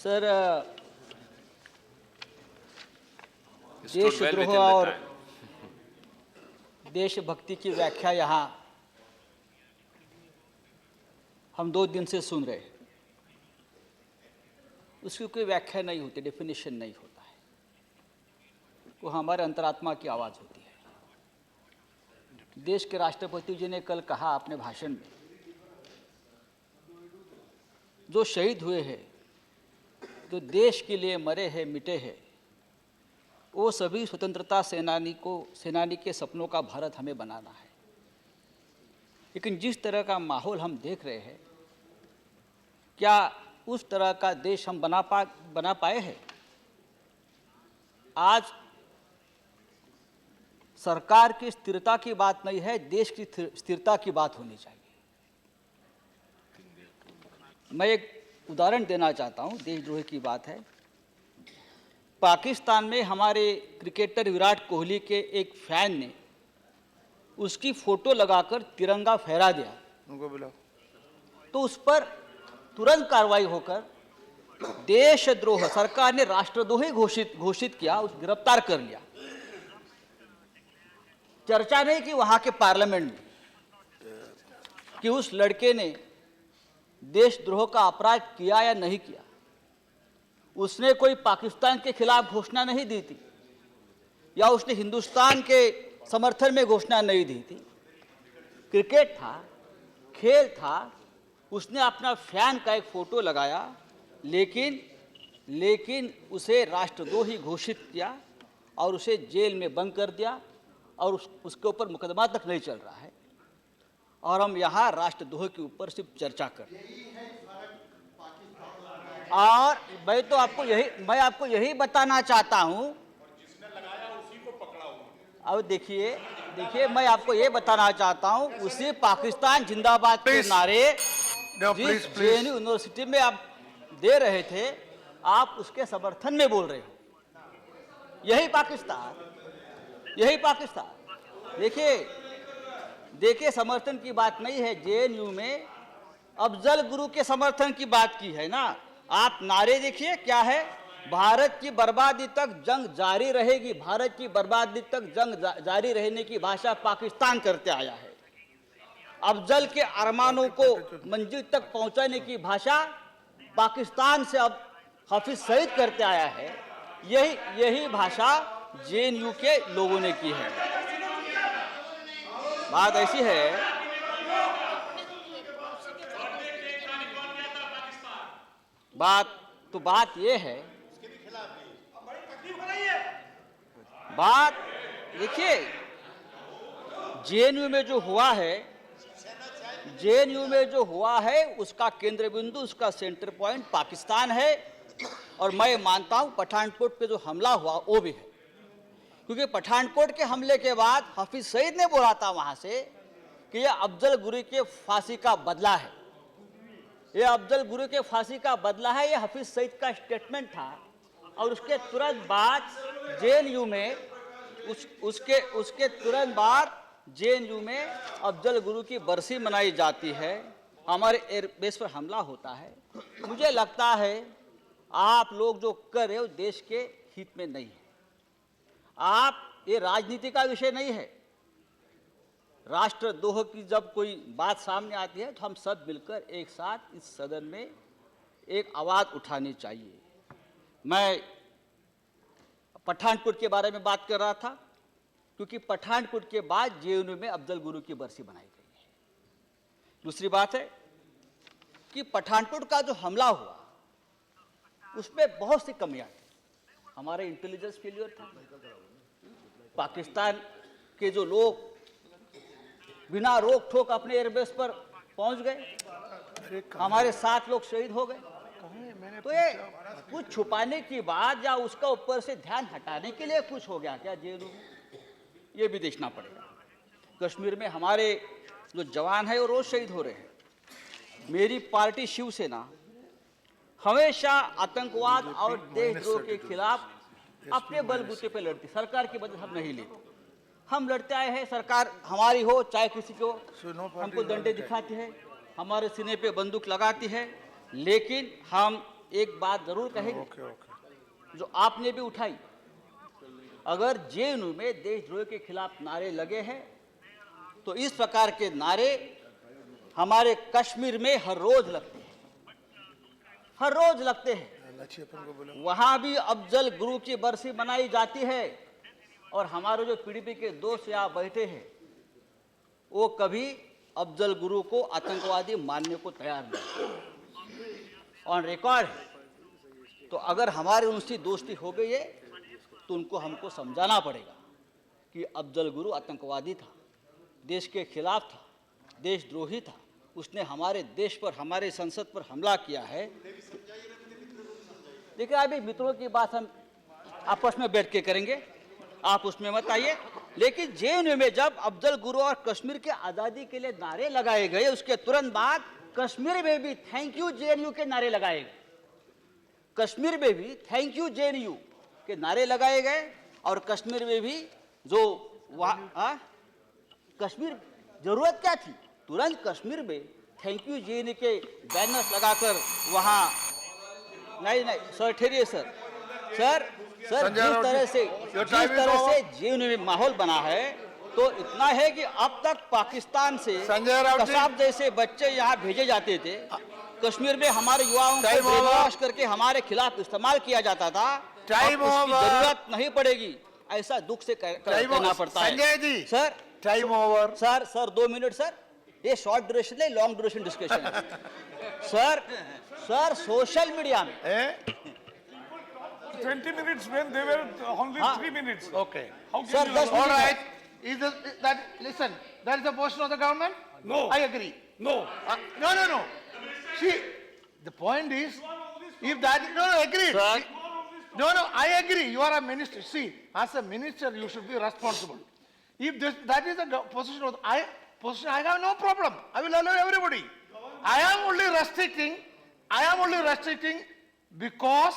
Sir, देशद्रोह और देशभक्ति की व्याख्या यहाँ हम 2 दिन से सुन रहे हैं। उसकी कोई व्याख्या नहीं होती, डेफिनेशन नहीं होता है। वो हमारे अंतरात्मा की आवाज़ होती है। देश के राष्ट्रपति जी ने कल कहा अपने भाषण में, जो शहीद हुए हैं, जो देश के लिए मरे हैं, मिटे हैं, वो सभी स्वतंत्रता सेनानी के सपनों का भारत हमें बनाना है। लेकिन जिस तरह का माहौल हम देख रहे हैं, क्या उस तरह का देश हम बना पाए हैं? आज सरकार की स्थिरता की बात नहीं है, देश की स्थिरता की बात होनी चाहिए। मैं एक उदाहरण देना चाहता हूं, देशद्रोह की बात है। पाकिस्तान में हमारे क्रिकेटर विराट कोहली के एक फैन ने उसकी फोटो लगाकर तिरंगा फहरा दिया, उनको बुलाओ, तो उस पर तुरंत कार्रवाई होकर देशद्रोह, सरकार ने राष्ट्रद्रोही घोषित किया, उस गिरफ्तार कर लिया। चर्चा नहीं की वहां के पार्लियामेंट में कि उस लड़के ने देशद्रोह का अपराध किया या नहीं किया। उसने कोई पाकिस्तान के खिलाफ घोषणा नहीं दी थी, या उसने हिंदुस्तान के समर्थन में घोषणा नहीं दी थी। क्रिकेट था, खेल था, उसने अपना फैन का एक फोटो लगाया, लेकिन उसे राष्ट्रद्रोही घोषित किया और उसे जेल में बंद कर दिया, और उसके ऊपर मुकदमा तक नहीं चल रहा है। और हम यहाँ राष्ट्रद्रोह के ऊपर सिर्फ चर्चा कर रहे हैं। और मैं आपको यही बताना चाहता हूँ। अब देखिए, मैं आपको ये बताना चाहता हूँ, उसी पाकिस्तान जिंदाबाद के नारे जिस जेएनयू यूनिवर्सिटी में आप दे रहे थे, आप उसके समर्थन में बोल रहे हो। यही पाकिस्तान। देखिए, समर्थन की बात नहीं है। जेएनयू में अफजल गुरु के समर्थन की बात की है ना। आप नारे देखिए क्या है, भारत की बर्बादी तक जंग जारी रहेगी। भारत की बर्बादी तक जंग जारी रहने की भाषा पाकिस्तान करते आया है। अफजल के अरमानों को मंजिल तक पहुंचाने की भाषा पाकिस्तान से अब हाफिज सईद करते आया है। यही भाषा जेएनयू के लोगों ने की है। बात ऐसी है, बात ये है, बात देखिए, जेएनयू में जो हुआ है उसका केंद्र बिंदु, उसका सेंटर पॉइंट पाकिस्तान है। और मैं मानता हूं पठानकोट पे जो हमला हुआ वो भी है, क्योंकि पठानकोट के हमले के बाद हाफिज सईद ने बोला था वहां से कि यह अफजल गुरु के फांसी का बदला है। ये अफजल गुरु के फांसी का बदला है, ये हाफिज सईद का स्टेटमेंट था। और उसके तुरंत बाद जेएनयू में उसके तुरंत बाद जेएनयू में अफजल गुरु की बरसी मनाई जाती है, हमारे एयरबेस पर हमला होता है। मुझे लगता है आप लोग जो कर रहे हो देश के हित में नहीं है। ये राजनीति का विषय नहीं है। राष्ट्रद्रोह की जब कोई बात सामने आती है तो हम सब मिलकर एक साथ इस सदन में एक आवाज़ उठानी चाहिए। मैं पठानकोट के बारे में बात कर रहा था, क्योंकि पठानकोट के बाद जेएनयू में अफजल गुरु की बरसी बनाई गई है। दूसरी बात है कि पठानकोट का जो हमला हुआ उसमें बहुत सी कमियां थी। हमारे इंटेलिजेंस फेलियर था। पाकिस्तान के जो लोग बिना रोक ठोक अपने एयरबेस पर पहुंच गए, हमारे 7 लोग शहीद हो गए। तो ये कुछ छुपाने की बात या उसका ऊपर से ध्यान हटाने के लिए कुछ हो गया क्या जेएनयू में? ये भी देखना पड़ेगा। कश्मीर में हमारे जो जवान है वो रोज शहीद हो रहे हैं। मेरी पार्टी शिवसेना हमेशा आतंकवाद और देशद्रोह के खिलाफ अपने बलबूते पे लड़ती, सरकार की मदद हम नहीं लेते। हम लड़ते आए हैं, सरकार हमारी हो चाहे किसी को, हमको डंडे दिखाती है, हमारे सीने पे बंदूक लगाती है, लेकिन हम एक बात जरूर कहेंगे ओके ओके जो आपने भी उठाई। अगर जेएनयू में देशद्रोह के खिलाफ नारे लगे हैं तो इस प्रकार के नारे हमारे कश्मीर में हर रोज लगते हैं, हर रोज लगते हैं। लाची अपन को बोलो। वहां भी अफजल गुरु की बरसी मनाई जाती है और हमारे जो पीडीपी के दोस्त यहाँ बैठे हैं वो कभी अफजल गुरु को आतंकवादी मानने को तैयार नहीं, ऑन रिकॉर्ड है। तो अगर हमारी उनसे दोस्ती हो गई है तो उनको हमको समझाना पड़ेगा कि अफजल गुरु आतंकवादी था, देश के खिलाफ था, देशद्रोही था, उसने हमारे देश पर, हमारे संसद पर हमला किया है। देखिए अभी मित्रों की बात हम आपस में बैठ के करेंगे, आप उसमें मत आइए। लेकिन जेएनयू में जब अफजल गुरु और कश्मीर के आज़ादी के लिए नारे लगाए गए, उसके तुरंत बाद कश्मीर में भी थैंक यू जेएनयू के नारे लगाए गए, कश्मीर में भी थैंक यू जेएनयू के नारे लगाए गए। और कश्मीर में भी जो वहाँ कश्मीर जरूरत क्या थी, तुरंत कश्मीर में थैंक यू जेएनयू के बैनर्स लगाकर वहाँ नहीं सर ठहरिए सर जिस तरह से जेएनयू में माहौल बना है तो इतना है कि अब तक पाकिस्तान से कसाब जैसे बच्चे यहाँ भेजे जाते थे, कश्मीर में हमारे युवाओं को ब्रेनवॉश करके हमारे खिलाफ इस्तेमाल किया जाता था। अब उसकी जरूरत नहीं पड़ेगी, ऐसा दुख से कहना पड़ता है। Sanjay ji sir time over. Sir 2 minute sir, ये शॉर्ट ड्यूरेशन है, लॉन्ग ड्यूरेशन डिस्कशन है। सर सोशल मीडिया में 20 minutes when they were only 3 minutes. Okay. How can Sir, you that's allow- All right. Listen, that is the position of the government? No. I agree. No. No. See, the point is, if that, no, agree. Sir. No, I agree. You are a minister. See, as a minister, you should be responsible. If that is the position of I have no problem. I will allow everybody. I am only restricting because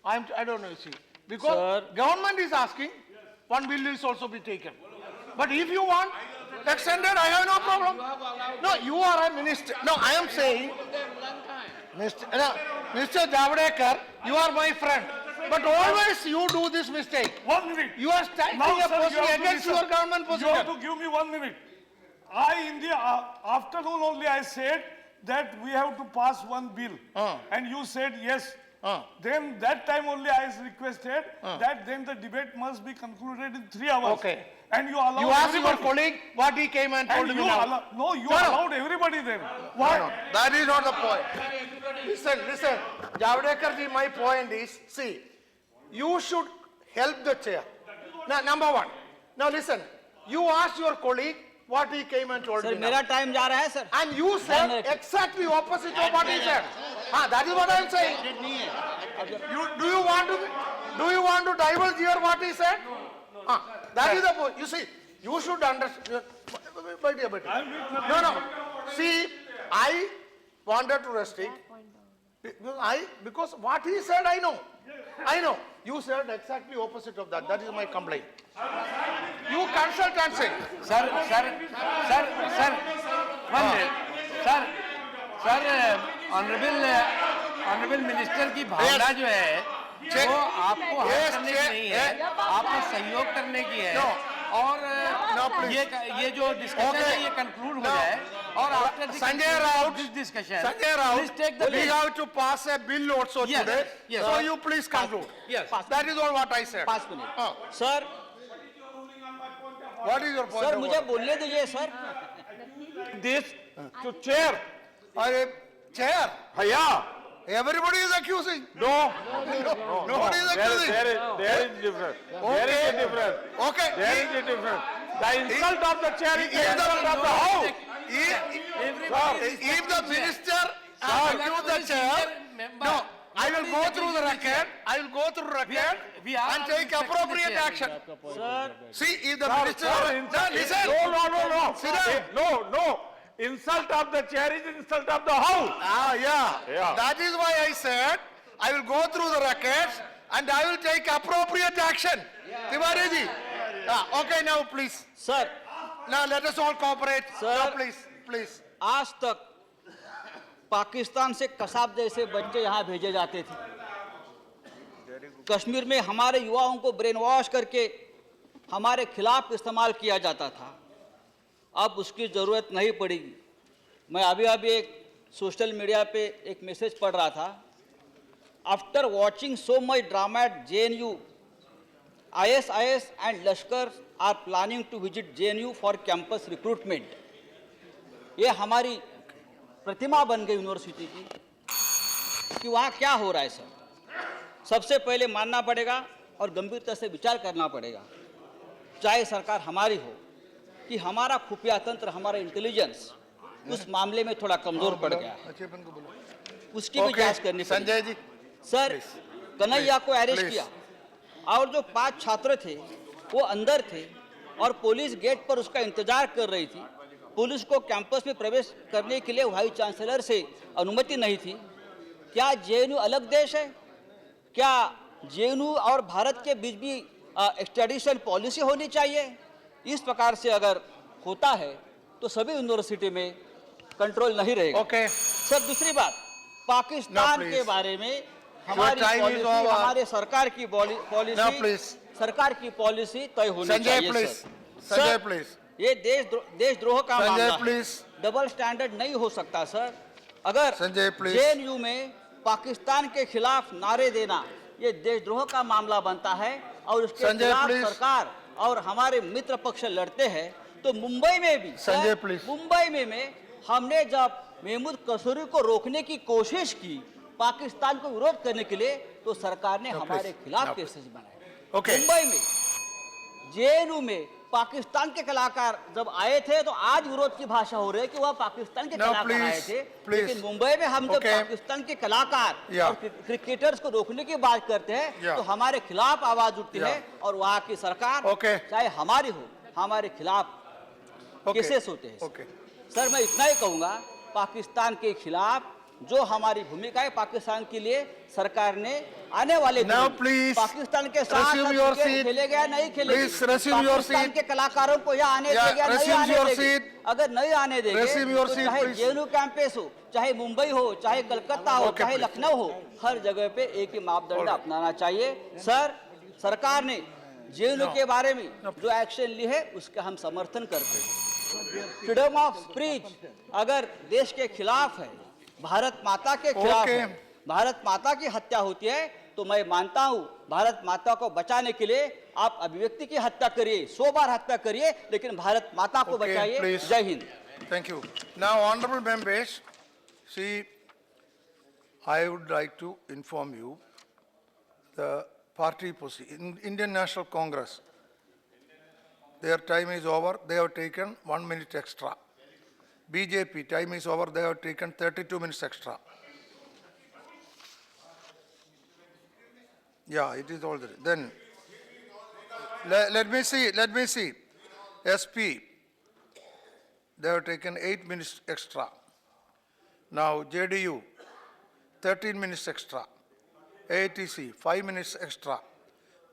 I don't know, see. Because Sir. government is asking, one bill is also be taken. But if you want extended, I have no problem. No, you are a minister. No, I am saying, Mr. Javadekar, you are my friend. But always you do this mistake. 1 minute. You are taking Now, a sir, you position have to against listen. your government You have position. to give me 1 minute. In the afternoon only I said that we have to pass one bill. And you said yes. Then that time only I requested that then the debate must be concluded in 3 hours. Okay. And you allowed You asked your everybody. colleague what he came and told And me you now. allowed everybody then. Why? That is not the point. Listen. Javadekar ji, my point is, see, you should help the chair. Now, number one. Now listen, you asked your colleague what he came and told sir me now. मेरा time जा रहा है sir. And you said exactly opposite of what he said. That is what I am saying. Do you want to divulge here what he said? That is the point. You see, you should understand. No. See, I wanted to restrict because what he said I know. You said exactly opposite of that. That is my complaint. You consult and say. Sir honourable minister की भावना जो है वो आपको hurt करने की नहीं है, आपको सहयोग करने की है। और ये जो डिस्कशन है ये कंक्लूड हो जाए और after Sanjay Raut, this discussion please take the we have to pass a bill also Yes, today. yes. So you please conclude. Yes. That is all what I said. 5 minute sir. What is your point? Sir of मुझे order? बोलने दीजिए sir. This to chair. Chair. Yeah. Everybody is accusing. No. Nobody is accusing. There is difference. There is a difference. Okay. There is a difference. The insult of the chair is the If insult of the house. If the minister accused the chair, no, I will go through the record. we are And take respecting the appropriate chair. action. Sir See, if the minister, listen. No. Sit down. No. Insult of the chair is insult of the house. Yeah. That is why I said I will go through the records and I will take appropriate action. Tiwari ji. Okay, now please. Sir Now let us all cooperate. Sir. Now please. आज तक पाकिस्तान से कसाब जैसे बच्चे यहाँ भेजे जाते थे। कश्मीर में हमारे युवाओं को ब्रेन वॉश करके हमारे खिलाफ इस्तेमाल किया जाता था। अब उसकी ज़रूरत नहीं पड़ेगी। मैं अभी एक सोशल मीडिया पे एक मैसेज पढ़ रहा था। After watching so much drama at JNU, ISIS and Lashkar are planning to visit JNU for campus recruitment. ये हमारी प्रतिमा बन गई यूनिवर्सिटी की कि वहाँ क्या हो रहा है सर। सबसे पहले मानना पड़ेगा और गंभीरता से विचार करना पड़ेगा, चाहे सरकार हमारी हो, कि हमारा खुफिया तंत्र, हमारा इंटेलिजेंस उस मामले में थोड़ा कमजोर पड़ गया है। उसकी भी जांच करनी पड़ेगी। संजय जी सर, कन्हैया को अरेस्ट किया और जो 5 छात्र थे वो अंदर थे और पुलिस गेट पर उसका इंतजार कर रही थी। पुलिस को कैंपस में प्रवेश करने के लिए वाइस चांसलर से अनुमति नहीं थी। क्या JNU अलग देश है? क्या JNU और भारत के बीच भी एक्सट्रेडिशन पॉलिसी होनी चाहिए? इस प्रकार से अगर होता है तो सभी यूनिवर्सिटी में कंट्रोल नहीं रहेगा। ओके सर, दूसरी बात, पाकिस्तान No, please. के बारे में हमारी time is पॉलिसी, over. हमारे सरकार की No, पॉलिसी, please. सरकार की पॉलिसी तय होनी संजय चाहिए। Please, sir, Sanjay sir, please, ये देशद्रोह का संजय मामला है। प्लीज, डबल स्टैंडर्ड नहीं हो सकता सर। अगर संजय प्लीज, JNU में पाकिस्तान के खिलाफ नारे देना ये देशद्रोह का मामला बनता है और उसके संजय खिलाफ प्लीज, सरकार और हमारे मित्र पक्ष लड़ते हैं, तो मुंबई में भी संजय सर, प्लीज, मुंबई में हमने जब महमूद कसूरी को रोकने की कोशिश की पाकिस्तान को विरोध करने के लिए, तो सरकार ने हमारे please. खिलाफ No, केसेस बनाए। Okay. मुंबई में JNU में पाकिस्तान के कलाकार जब आए थे तो आज विरोध की भाषा हो रही है कि वह पाकिस्तान के No, कलाकार please, आए थे, please. लेकिन मुंबई में हम जब Okay. पाकिस्तान के कलाकार Yeah. और क्रिकेटर्स को रोकने की बात करते हैं Yeah. तो हमारे खिलाफ आवाज उठती Yeah. है और वहाँ की सरकार Okay. चाहे हमारी हो, हमारे खिलाफ Okay. केसेस होते हैं। Okay. सर, मैं इतना ही कहूंगा, पाकिस्तान के खिलाफ जो हमारी भूमिका है पाकिस्तान के लिए, सरकार ने आने वाले Now, दिनों में please, पाकिस्तान के साथ resume your क्रिकेट seat. खेलेगा नहीं खेलेगा, Please, resume your Pakistan seat. के कलाकारों को यहाँ आने Yeah, देगा नहीं resume आने your देंगे। seat. अगर नहीं आने देंगे Resume your तो seat, चाहे please. JNU कैंपस हो, चाहे मुंबई हो, चाहे कलकत्ता हो, Okay, चाहे please. लखनऊ हो, हर जगह पे एक ही मापदंड अपनाना चाहिए। सर, सरकार ने JNU के बारे में जो एक्शन ली है उसका हम समर्थन करते हैं। फ्रीडम ऑफ स्पीच अगर देश के खिलाफ है, भारत माता के खिलाफ Okay. है, भारत माता की हत्या होती है, तो मैं मानता हूं भारत माता को बचाने के लिए आप अभिव्यक्ति की हत्या करिए, 100 बार हत्या करिए, लेकिन भारत माता को Okay, बचाइए। please. जय Hind. Thank you. Now, honorable members, see, I would like to inform you the party position. Indian National Congress, their time is over. They have taken 1 minute extra. BJP, time is over. They have taken 32 minutes extra. Yeah, it is already. Then, let me see. SP, they have taken 8 minutes extra. Now, JDU, 13 minutes extra. AITC, 5 minutes extra.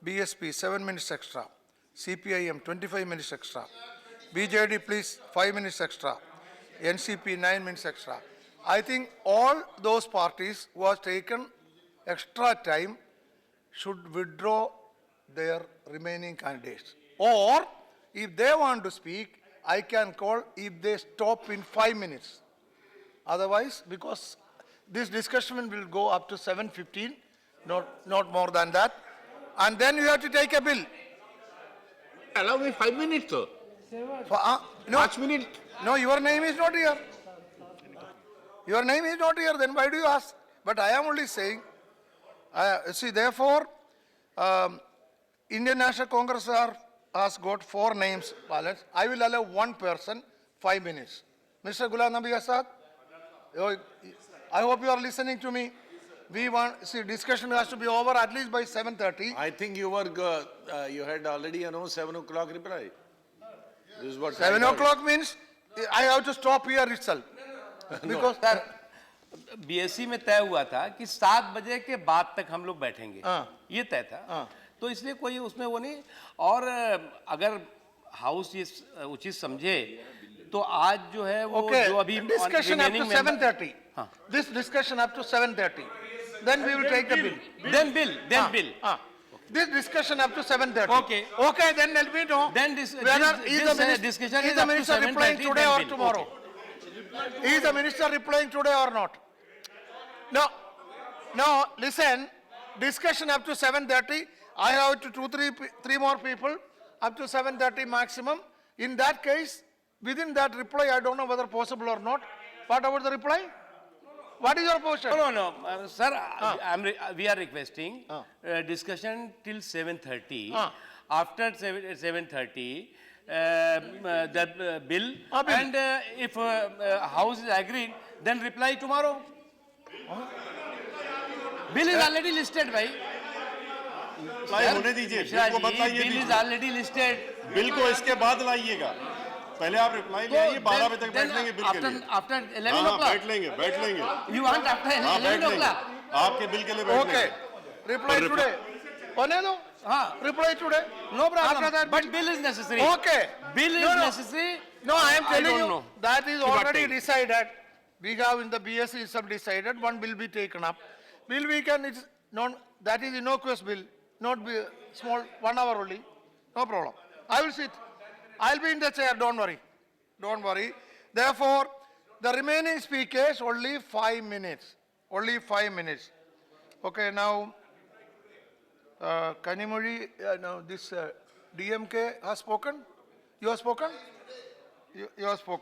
BSP, 7 minutes extra. CPIM, 25 minutes extra. BJD, please, 5 minutes extra. NCP, 9 minutes extra. I think all those parties who have taken extra time should withdraw their remaining candidates. Or, if they want to speak, I can call if they stop in 5 minutes. Otherwise, because this discussion will go up to 7:15, not more than that. And then you have to take a bill. Allow me 5 minutes, sir. No, 5 minutes. no, your name is not here. Your name is not here, then why do you ask? But I am only saying, see, therefore, Indian National Congress has got 4 names balanced. I will allow 1 person 5 minutes. Mr. Ghulam Nabi Azad, I hope you are listening to me. We want, see, discussion has to be over at least by 7:30. I think you had already announced 7 o'clock reply. This is what 7 o'clock means I have to stop here itself. Because sir, BSc में तय हुआ था कि 7 बजे के बाद तक हम लोग बैठेंगे, ये तय था। तो इसलिए कोई उसमें वो नहीं, और अगर हाउस ये उचित समझे तो आज जो है वो okay, जो अभी discussion up to remaining member- 7:30. this discussion up to 7:30. Then we will take the bill. Then bill. This discussion up to 7:30. Okay. Okay, then let me know. Then this whether discussion is is the up to minister replying 7:30, today then or bill. tomorrow? Is the minister replying today or not? No, listen, discussion up to 7:30. I have to three more people, up to 7:30 maximum. In that case, within that reply, I don't know whether possible or not. What about the reply? What is your position? No, sir, we are requesting discussion till 7:30. After 7:30, the bill, bill. and if House is agreed, then reply tomorrow. Bill is already listed, bhai. Apply होने दीजिए, bill को बताइए Bill is दीजिए। already listed. Bill को इसके बाद लाइएगा, पहले आप रिप्लाई ले आइए, 12 बजे तक बैठ लेंगे बिल के लिए। After 11 हाँ, o'clock. बैठ लेंगे। You want after हाँ, 11 बैठ लेंगे। o'clock? आपके बिल के लिए बैठ Okay. लेंगे। Reply today. होने दो. Reply today. No problem. After that, But bill is necessary. Okay. Bill is No. necessary. No, I am telling don't you, know. that is What already time? decided. We have in the BSc itself decided, one will be taken up. Bill we can, it's non, that is innocuous bill, not be small, 1 hour only, no problem. I will sit. I'll be in the chair, don't worry. Don't worry. Therefore, the remaining speakers, only 5 minutes. Only 5 minutes. Okay, now, Kanimuri, now this DMK has spoken? You have spoken? You have spoken.